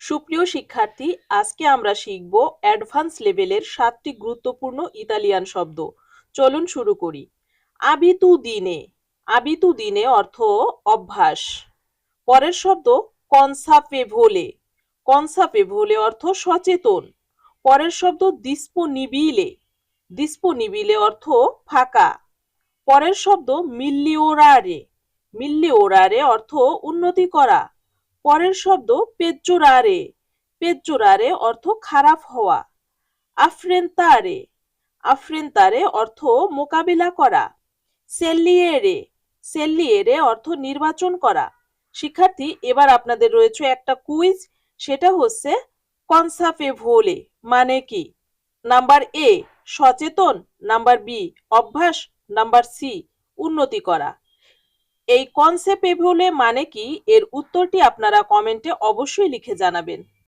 সুপ্রিয় শিক্ষার্থী, আজকে আমরা শিখব অ্যাডভান্স লেভেলের 7টি গুরুত্বপূর্ণ ইতালিয়ান শব্দ। চলুন শুরু করি। আবিতুদিনে। আবিতুদিনে অর্থ অভ্যাস। পরের শব্দ কনসাপেভোলে। কনসাপেভোলে অর্থ সচেতন। পরের শব্দ ডিসপোনিবিলে। ডিসপোনিবিলে অর্থ ফাঁকা। পরের শব্দ মিল্লিওরারে। মিল্লিওরারে অর্থ উন্নতি করা। পরের শব্দ পেজ্জোরারে। পেজ্জোরারে অর্থ খারাপ হওয়া। আফ্রেন্তারে। আফ্রেন্তারে অর্থ মোকাবিলা করা। সেল্লিয়েরে। সেল্লিয়েরে অর্থ নির্বাচন করা। শিক্ষার্থী, এবার আপনাদের রয়েছে একটা কুইজ। সেটা হচ্ছে কনসাপেভোলে মানে কি? নাম্বার এ সচেতন, নাম্বার বি অভ্যাস, নাম্বার সি উন্নতি করা। এই কনসেপেভোলে মানে কি এর উত্তরটি আপনারা কমেন্টে অবশ্যই লিখে জানাবেন।